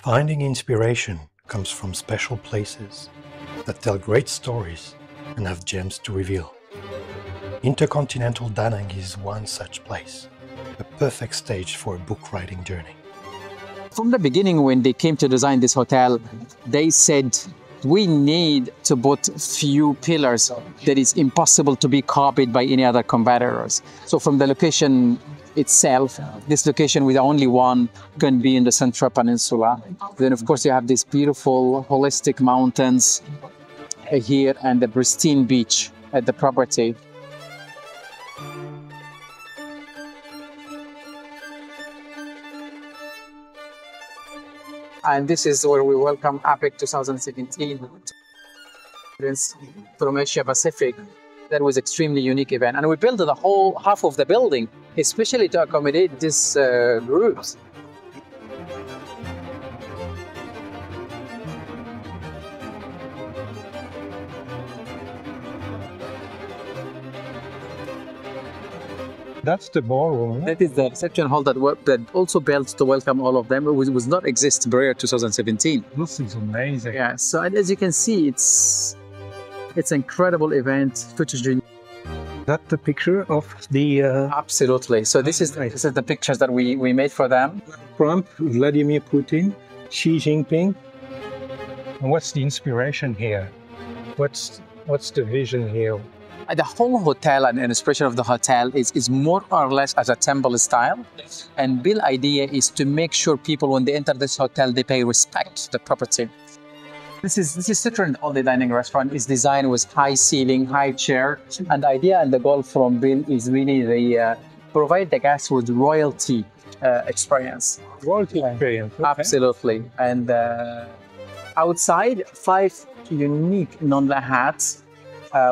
Finding inspiration comes from special places that tell great stories and have gems to reveal. Intercontinental Da Nang is one such place, a perfect stage for a book writing journey. From the beginning, when they came to design this hotel, they said, we need to put few pillars that is impossible to be copied by any other competitors. So from the location itself, this location with only one can be in the Central Peninsula. Then of course you have these beautiful holistic mountains here and the pristine beach at the property. And this is where we welcome APEC 2017 from Asia Pacific. That was extremely unique event. And we built the whole half of the building, especially to accommodate these groups. That's the ballroom. That is the reception hall that also built to welcome all of them. It was not exist prior to 2017. This is amazing. Yeah, so as you can see, it's incredible event, photogenic. That's the picture of the... Absolutely. So this is the pictures that we made for them. Trump, Vladimir Putin, Xi Jinping. And what's the inspiration here? What's the vision here? The whole hotel and an expression of the hotel is more or less as a temple style. And Bill's idea is to make sure people, when they enter this hotel, they pay respect to the property. This is Citron Restaurant dining restaurant. Is designed with high ceiling, high chair. And the idea and the goal from Bill is really provide the guests with royalty experience. Royalty experience. Okay. Absolutely. And outside, 5 unique non-la hats,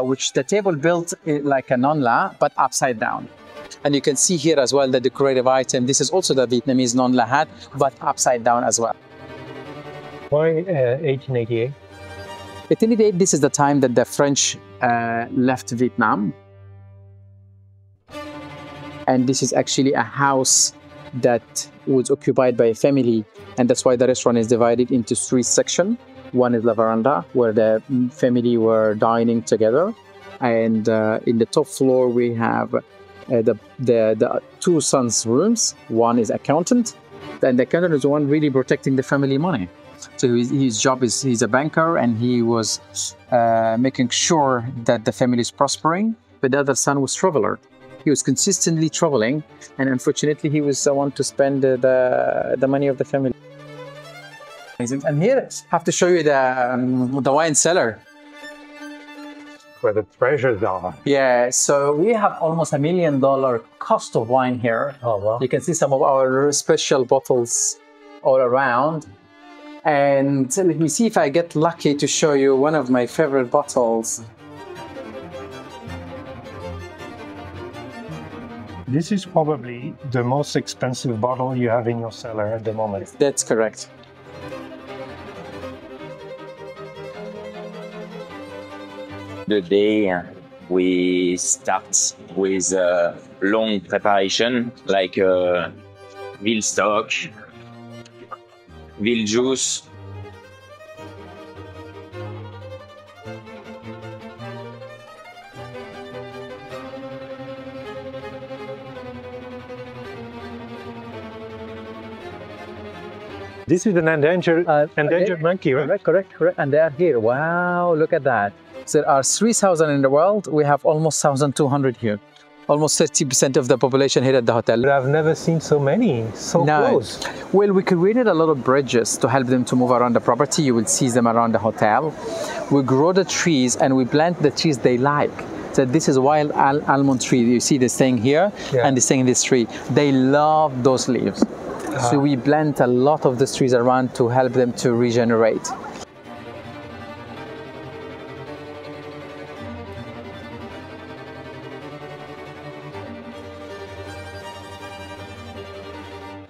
which the table built like a non-la, but upside down. And you can see here as well the decorative item. This is also the Vietnamese non-la hat, but upside down as well. Why 1888? 1888, this is the time that the French left Vietnam. And this is actually a house that was occupied by a family. And that's why the restaurant is divided into 3 sections. One is the veranda, where the family were dining together. And in the top floor, we have the 2 sons' rooms. One is accountant. And the accountant is the one really protecting the family money. So his job is, he's a banker, and he was making sure that the family is prospering. But the other son was traveler. He was consistently traveling, and unfortunately, he was the one to spend the money of the family. And here, I have to show you the wine cellar. Where the treasures are. Yeah, so we have almost $1 million cost of wine here. Oh, wow. You can see some of our special bottles all around. And let me see if I get lucky to show you one of my favorite bottles. This is probably the most expensive bottle you have in your cellar at the moment. That's correct. The day we start with long preparation, like veal stock, veal juice. This is an endangered monkey, right? Correct. And they are here. Wow, look at that. So there are 3,000 in the world. We have almost 1,200 here. Almost 30% of the population here at the hotel. But I've never seen so many, so close. Well, we created a lot of bridges to help them to move around the property. You will see them around the hotel. We grow the trees and we plant the trees they like. So this is wild almond tree. You see this thing here, and this thing in this tree. They love those leaves. So we plant a lot of these trees around to help them to regenerate.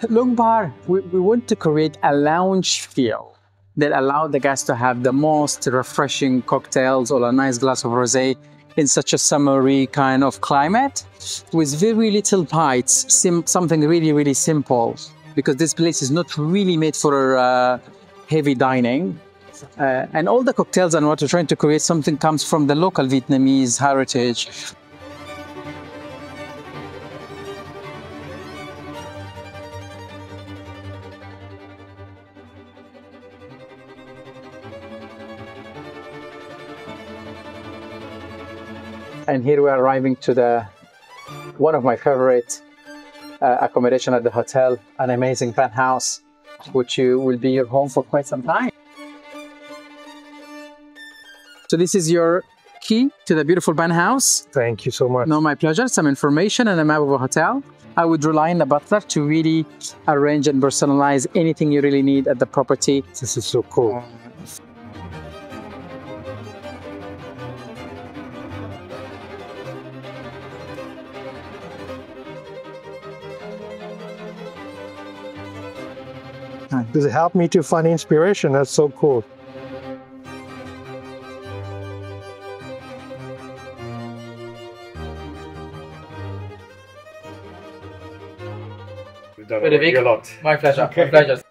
Long bar, we want to create a lounge feel that allow the guests to have the most refreshing cocktails or a nice glass of rosé in such a summery kind of climate with very little bites, something really, really simple. Because this place is not really made for heavy dining. And all the cocktails and what we're trying to create something comes from the local Vietnamese heritage. And here we are arriving to one of my favorite accommodation at the hotel, an amazing penthouse, which will be your home for quite some time. So this is your key to the beautiful penthouse. Thank you so much. No, my pleasure. Some information and a map of a hotel. I would rely on the butler to really arrange and personalize anything you really need at the property. This is so cool. Does it help me to find inspiration? That's so cool. We've done a lot. My pleasure. Okay. My pleasure.